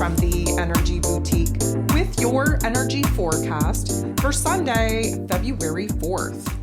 from the Energy Boutique with your energy forecast for Sunday, February 4th.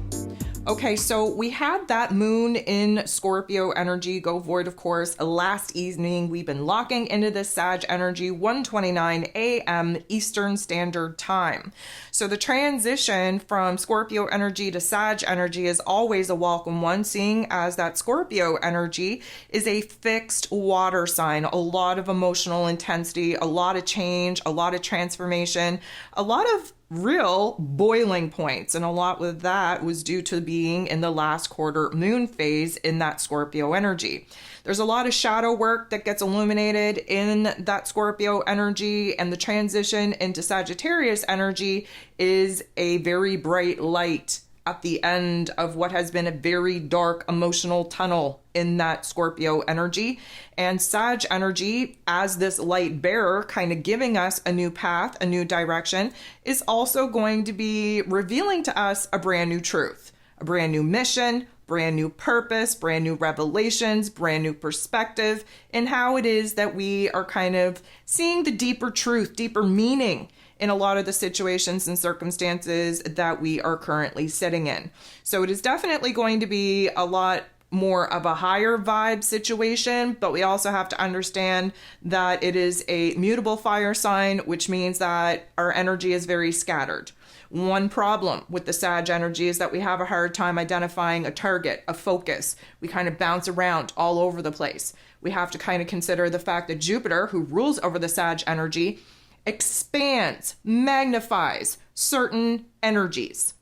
Okay, so we had that moon in Scorpio energy go void, of course, last evening. We've been locking into this Sag energy, 1:29 a.m. Eastern Standard Time. So the transition from Scorpio energy to Sag energy is always a welcome one, seeing as that Scorpio energy is a fixed water sign, a lot of emotional intensity, a lot of change, a lot of transformation, a lot of real boiling points, and a lot with that was due to being in the last quarter moon phase in that Scorpio energy. There's a lot of shadow work that gets illuminated in that Scorpio energy, and the transition into Sagittarius energy is a very bright light at the end of what has been a very dark emotional tunnel in that Scorpio energy. And Sag energy, as this light bearer, kind of giving us a new path, a new direction, is also going to be revealing to us a brand new truth, a brand new mission, brand new purpose, brand new revelations, brand new perspective, and how it is that we are kind of seeing the deeper truth, deeper meaning in a lot of the situations and circumstances that we are currently sitting in. So it is definitely going to be a lot more of a higher vibe situation, but we also have to understand that it is a mutable fire sign, which means that our energy is very scattered. One problem with the Sag energy is that we have a hard time identifying a target, a focus. We kind of bounce around all over the place. We have to kind of consider the fact that Jupiter, who rules over the Sag energy, expands, magnifies certain energies.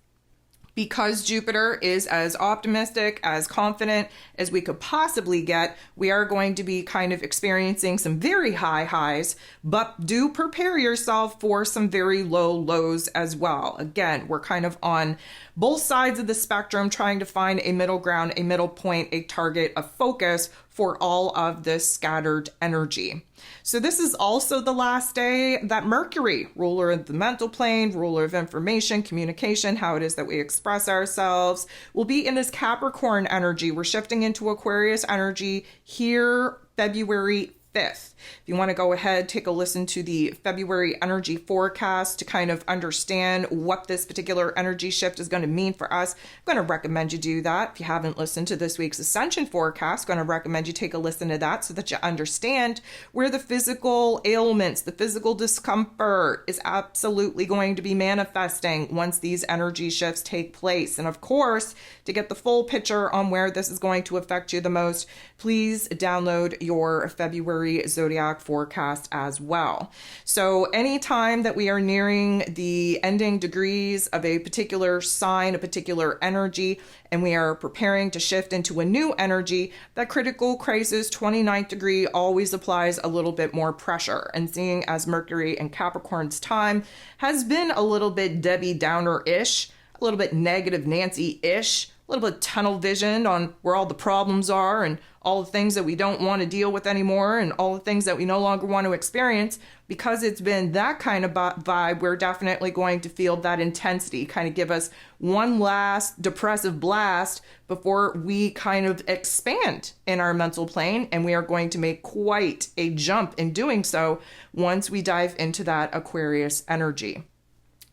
Because Jupiter is as optimistic, as confident as we could possibly get, we are going to be kind of experiencing some very high highs, but do prepare yourself for some very low lows as well. Again, we're kind of on both sides of the spectrum, trying to find a middle ground, a middle point, a target, a focus for all of this scattered energy. So this is also the last day that Mercury, ruler of the mental plane, ruler of information, communication, how it is that we express ourselves, will be in this Capricorn energy. We're shifting into Aquarius energy here, February 5th. If you want to go ahead, take a listen to the February energy forecast to kind of understand what this particular energy shift is going to mean for us. I'm going to recommend you do that. If you haven't listened to this week's ascension forecast, I'm going to recommend you take a listen to that so that you understand where the physical ailments, the physical discomfort is absolutely going to be manifesting once these energy shifts take place. And of course, to get the full picture on where this is going to affect you the most, please download your February zodiac forecast as well. So anytime that we are nearing the ending degrees of a particular sign, a particular energy, and we are preparing to shift into a new energy, that critical crisis 29th degree always applies a little bit more pressure. And seeing as Mercury in Capricorn's time has been a little bit Debbie Downer-ish, a little bit negative Nancy-ish, a little bit tunnel vision on where all the problems are and all the things that we don't want to deal with anymore and all the things that we no longer want to experience. Because it's been that kind of vibe, we're definitely going to feel that intensity, kind of give us one last depressive blast before we kind of expand in our mental plane. And we are going to make quite a jump in doing so once we dive into that Aquarius energy.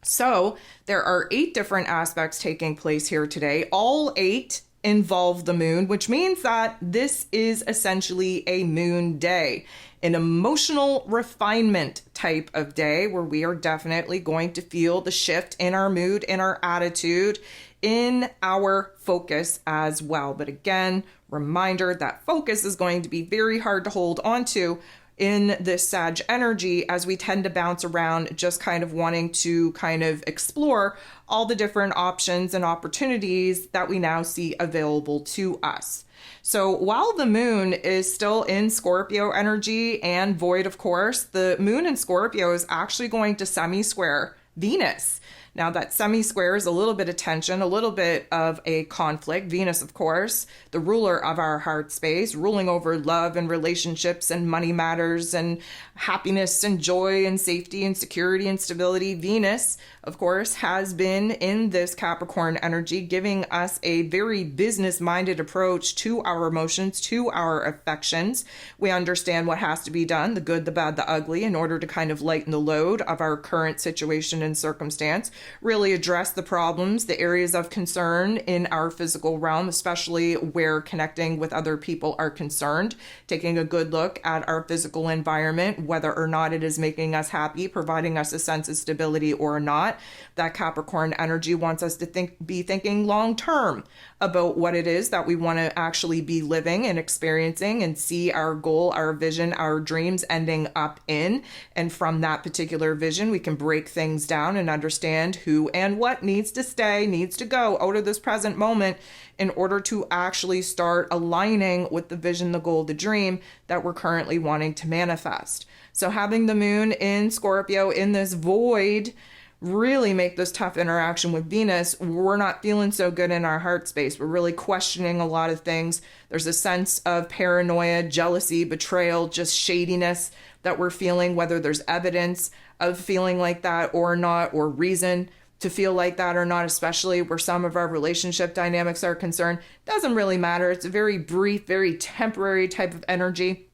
So there are 8 different aspects taking place here today. All 8 involve the moon, which means that this is essentially a moon day, an emotional refinement type of day where we are definitely going to feel the shift in our mood, in our attitude, in our focus as well. But again, reminder that focus is going to be very hard to hold on to in this Sag energy, as we tend to bounce around, just kind of wanting to kind of explore all the different options and opportunities that we now see available to us. So while the moon is still in Scorpio energy and void, of course, the moon in Scorpio is actually going to semi-square Venus. Now that semi-square is a little bit of tension, a little bit of a conflict. Venus, of course, the ruler of our heart space, ruling over love and relationships and money matters and happiness and joy and safety and security and stability. Venus, of course, has been in this Capricorn energy, giving us a very business-minded approach to our emotions, to our affections. We understand what has to be done, the good, the bad, the ugly, in order to kind of lighten the load of our current situation and circumstance, really address the problems, the areas of concern in our physical realm, especially where connecting with other people are concerned, taking a good look at our physical environment, whether or not it is making us happy, providing us a sense of stability or not. That Capricorn energy wants us to be thinking long term about what it is that we want to actually be living and experiencing and see our goal, our vision, our dreams ending up in. And from that particular vision, we can break things down and understand who and what needs to stay, needs to go out of this present moment in order to actually start aligning with the vision, the goal, the dream that we're currently wanting to manifest. So having the moon in Scorpio in this void really make this tough interaction with Venus. We're not feeling so good in our heart space. We're really questioning a lot of things. There's a sense of paranoia, jealousy, betrayal, just shadiness that we're feeling, whether there's evidence of feeling like that or not, or reason to feel like that or not, especially where some of our relationship dynamics are concerned. Doesn't really matter. It's a very brief, very temporary type of energy,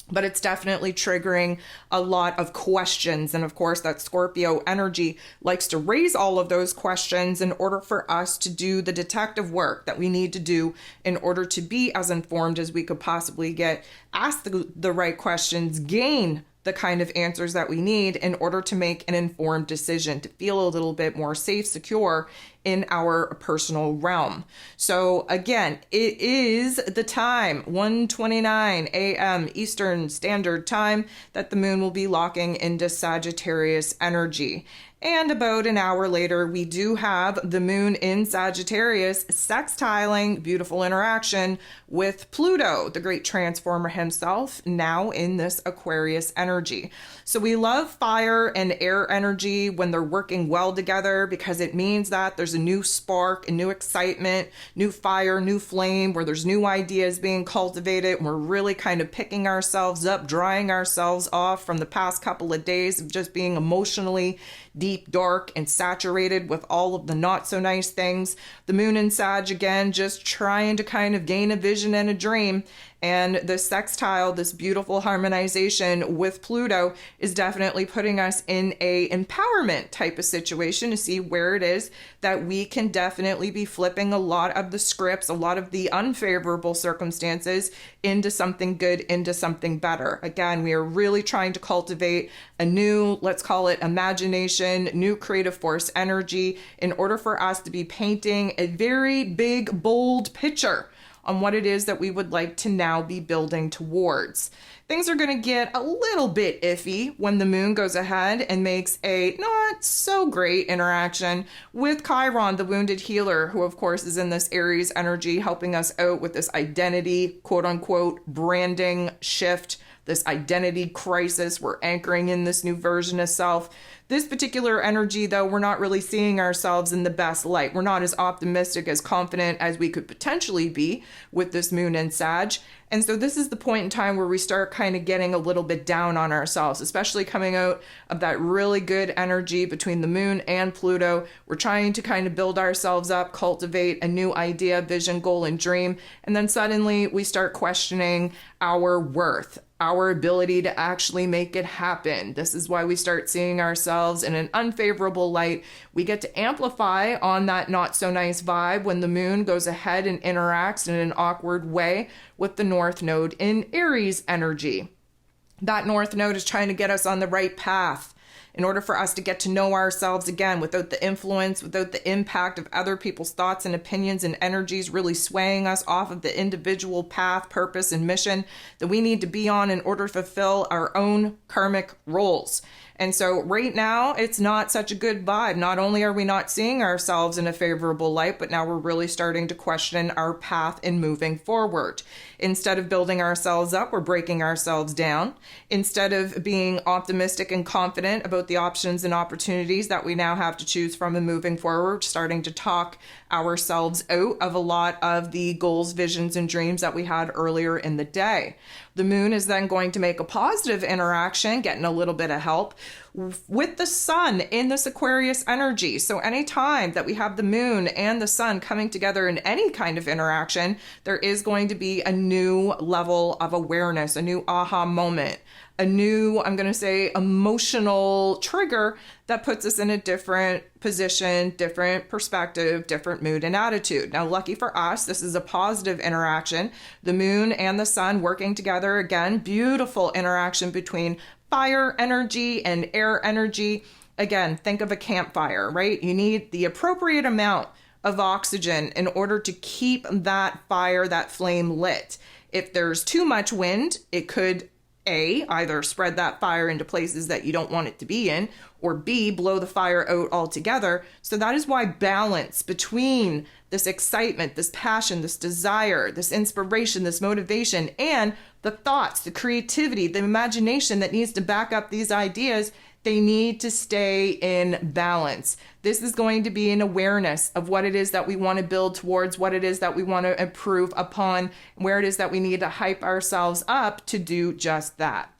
but it's definitely triggering a lot of questions. And of course, that Scorpio energy likes to raise all of those questions in order for us to do the detective work that we need to do in order to be as informed as we could possibly get, ask the right questions, gain the kind of answers that we need in order to make an informed decision, to feel a little bit more safe, secure in our personal realm. So again, it is the time, 1:29 a.m. Eastern Standard Time, that the moon will be locking into Sagittarius energy. And about an hour later, we do have the moon in Sagittarius sextiling, beautiful interaction with Pluto, the great transformer himself, now in this Aquarius energy. So we love fire and air energy when they're working well together, because it means that there's a new spark, a new excitement, new fire, new flame, where there's new ideas being cultivated. And we're really kind of picking ourselves up, drying ourselves off from the past couple of days of just being emotionally deep, dark, and saturated with all of the not so nice things. The moon in Sag, again, just trying to kind of gain a vision and a dream. And the sextile, this beautiful harmonization with Pluto, is definitely putting us in a empowerment type of situation to see where it is that we can definitely be flipping a lot of the scripts, a lot of the unfavorable circumstances into something good, into something better. Again, we are really trying to cultivate a new, let's call it imagination, new creative force energy in order for us to be painting a very big, bold picture on what it is that we would like to now be building towards. Things are going to get a little bit iffy when the moon goes ahead and makes a not so great interaction with Chiron, the wounded healer, who of course is in this Aries energy, helping us out with this identity, quote unquote, branding shift, this identity crisis. We're anchoring in this new version of self. This particular energy, though, we're not really seeing ourselves in the best light. We're not as optimistic, as confident as we could potentially be with this moon in Sag. And so this is the point in time where we start kind of getting a little bit down on ourselves, especially coming out of that really good energy between the moon and Pluto. We're trying to kind of build ourselves up, cultivate a new idea, vision, goal, and dream. And then suddenly we start questioning our worth, our ability to actually make it happen. This is why we start seeing ourselves in an unfavorable light. We get to amplify on that not so nice vibe when the moon goes ahead and interacts in an awkward way with the North Node in Aries energy. That North Node is trying to get us on the right path in order for us to get to know ourselves again without the influence, without the impact of other people's thoughts and opinions and energies really swaying us off of the individual path, purpose, and mission that we need to be on in order to fulfill our own karmic roles. And so right now, it's not such a good vibe. Not only are we not seeing ourselves in a favorable light, but now we're really starting to question our path in moving forward. Instead of building ourselves up, we're breaking ourselves down. Instead of being optimistic and confident about the options and opportunities that we now have to choose from and moving forward, starting to talk ourselves out of a lot of the goals, visions, and dreams that we had earlier in the day. The moon is then going to make a positive interaction, getting a little bit of help with the sun in this Aquarius energy. So anytime that we have the moon and the sun coming together in any kind of interaction, there is going to be a new level of awareness, a new aha moment, a new, I'm going to say, emotional trigger that puts us in a different position, different perspective, different mood and attitude. Now, lucky for us, this is a positive interaction. The moon and the sun working together, again, beautiful interaction between fire energy and air energy. Again, think of a campfire, right? You need the appropriate amount of oxygen in order to keep that fire, that flame lit. If there's too much wind, it could either spread that fire into places that you don't want it to be in, or B, blow the fire out altogether. So that is why balance between this excitement, this passion, this desire, this inspiration, this motivation, and the thoughts, the creativity, the imagination that needs to back up these ideas, they need to stay in balance. This is going to be an awareness of what it is that we want to build towards, what it is that we want to improve upon, where it is that we need to hype ourselves up to do just that.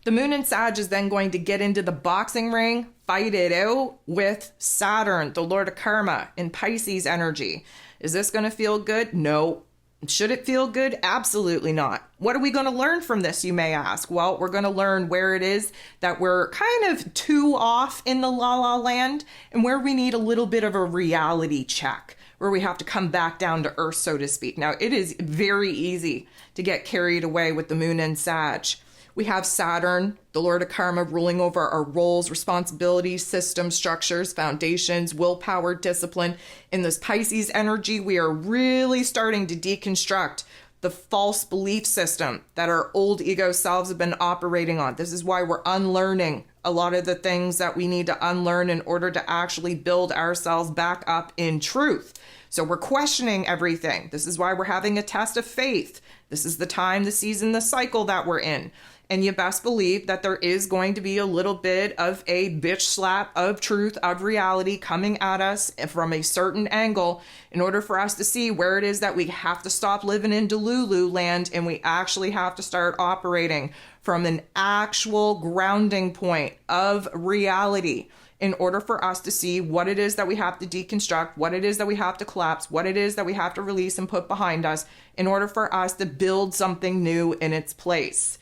The moon in Sag is then going to get into the boxing ring, fight it out with Saturn, the Lord of Karma, in Pisces energy. Is this going to feel good? No. Should it feel good? Absolutely not. What are we going to learn from this, you may ask? Well, we're going to learn where it is that we're kind of too off in the la-la land and where we need a little bit of a reality check, where we have to come back down to earth, so to speak. Now, it is very easy to get carried away with the moon in Sag. We have Saturn, the Lord of Karma, ruling over our roles, responsibilities, systems, structures, foundations, willpower, discipline. In this Pisces energy, we are really starting to deconstruct the false belief system that our old ego selves have been operating on. This is why we're unlearning a lot of the things that we need to unlearn in order to actually build ourselves back up in truth. So we're questioning everything. This is why we're having a test of faith. This is the time, the season, the cycle that we're in. And you best believe that there is going to be a little bit of a bitch slap of truth, of reality coming at us from a certain angle in order for us to see where it is that we have to stop living in Delulu land and we actually have to start operating from an actual grounding point of reality in order for us to see what it is that we have to deconstruct, what it is that we have to collapse, what it is that we have to release and put behind us in order for us to build something new in its place.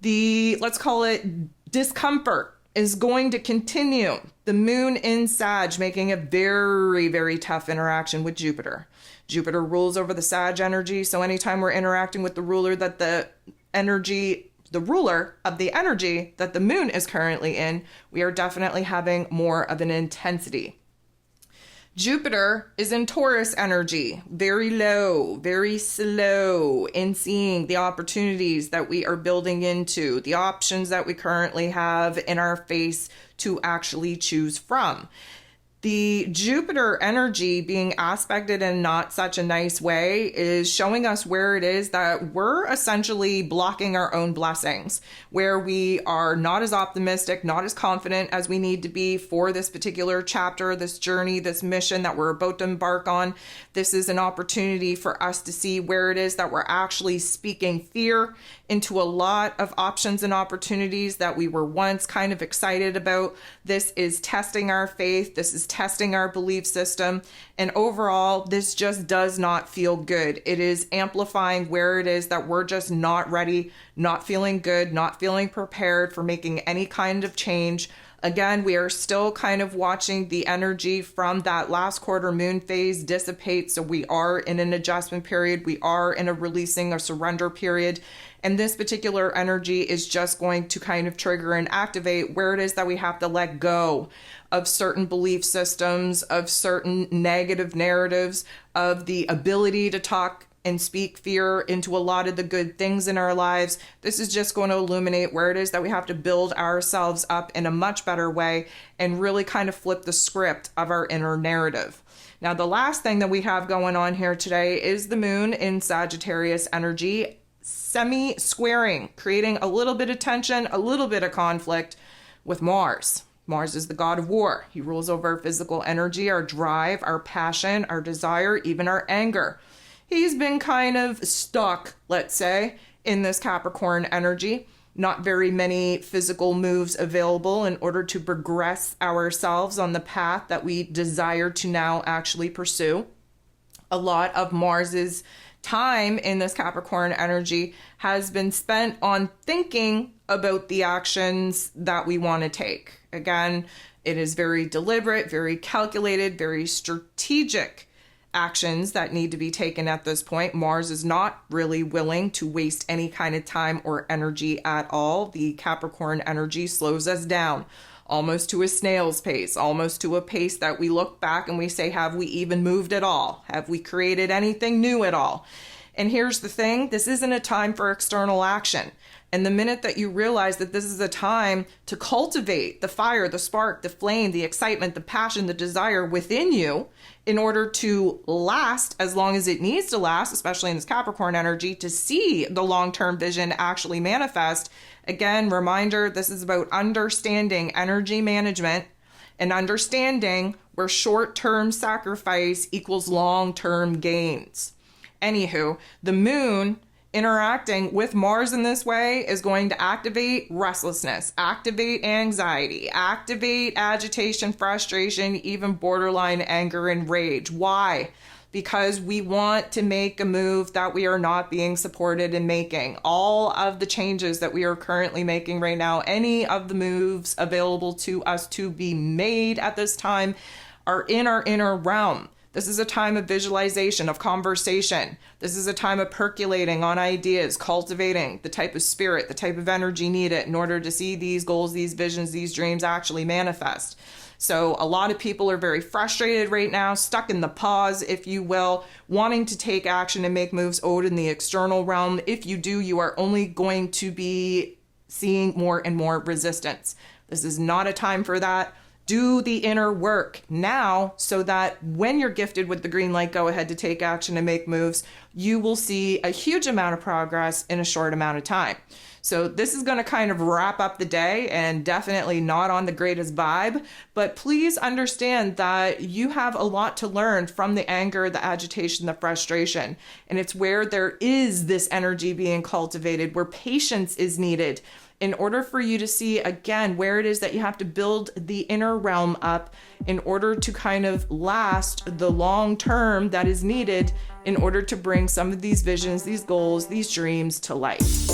Let's call it discomfort is going to continue. The moon in Sag making a very, very tough interaction with Jupiter. Jupiter rules over the Sag energy. So anytime we're interacting with the ruler of the energy that the moon is currently in, we are definitely having more of an intensity. Jupiter is in Taurus energy, very low, very slow in seeing the opportunities that we are building into, the options that we currently have in our face to actually choose from. The Jupiter energy being aspected in not such a nice way is showing us where it is that we're essentially blocking our own blessings, where we are not as optimistic, not as confident as we need to be for this particular chapter, this journey, this mission that we're about to embark on. This is an opportunity for us to see where it is that we're actually speaking fear into a lot of options and opportunities that we were once kind of excited about. This is testing our faith. This is testing our belief system. And overall, this just does not feel good. It is amplifying where it is that we're just not ready, not feeling good, not feeling prepared for making any kind of change. Again, we are still kind of watching the energy from that last quarter moon phase dissipate. So we are in an adjustment period. We are in a releasing or surrender period. And this particular energy is just going to kind of trigger and activate where it is that we have to let go of certain belief systems, of certain negative narratives, of the ability to talk and speak fear into a lot of the good things in our lives. This is just going to illuminate where it is that we have to build ourselves up in a much better way and really kind of flip the script of our inner narrative. Now, the last thing that we have going on here today is the moon in Sagittarius energy, semi-squaring, creating a little bit of tension, a little bit of conflict with Mars. Mars is the god of war. He rules over our physical energy, our drive, our passion, our desire, even our anger. He's been kind of stuck, let's say, in this Capricorn energy. Not very many physical moves available in order to progress ourselves on the path that we desire to now actually pursue. A lot of Mars's time in this Capricorn energy has been spent on thinking about the actions that we want to take. Again, it is very deliberate, very calculated, very strategic actions that need to be taken at this point. Mars is not really willing to waste any kind of time or energy at all. The Capricorn energy slows us down almost to a snail's pace, almost to a pace that we look back and we say, have we even moved at all? Have we created anything new at all? And here's the thing, this isn't a time for external action. And the minute that you realize that this is a time to cultivate the fire, the spark, the flame, the excitement, the passion, the desire within you in order to last as long as it needs to last, especially in this Capricorn energy, to see the long-term vision actually manifest. Again, reminder, this is about understanding energy management and understanding where short-term sacrifice equals long-term gains. Anywho, the moon interacting with Mars in this way is going to activate restlessness, activate anxiety, activate agitation, frustration, even borderline anger and rage. Why? Because we want to make a move that we are not being supported in making. All of the changes that we are currently making right now, any of the moves available to us to be made at this time are in our inner realm. This is a time of visualization, of conversation. This is a time of percolating on ideas, cultivating the type of spirit, the type of energy needed in order to see these goals, these visions, these dreams actually manifest. So a lot of people are very frustrated right now, stuck in the pause, if you will, wanting to take action and make moves out in the external realm. If you do, you are only going to be seeing more and more resistance. This is not a time for that. Do the inner work now so that when you're gifted with the green light, go ahead to take action and make moves, you will see a huge amount of progress in a short amount of time. So this is going to kind of wrap up the day, and definitely not on the greatest vibe, but please understand that you have a lot to learn from the anger, the agitation, the frustration. And it's where there is this energy being cultivated, where patience is needed, in order for you to see, again, where it is that you have to build the inner realm up in order to kind of last the long term that is needed in order to bring some of these visions, these goals, these dreams to life.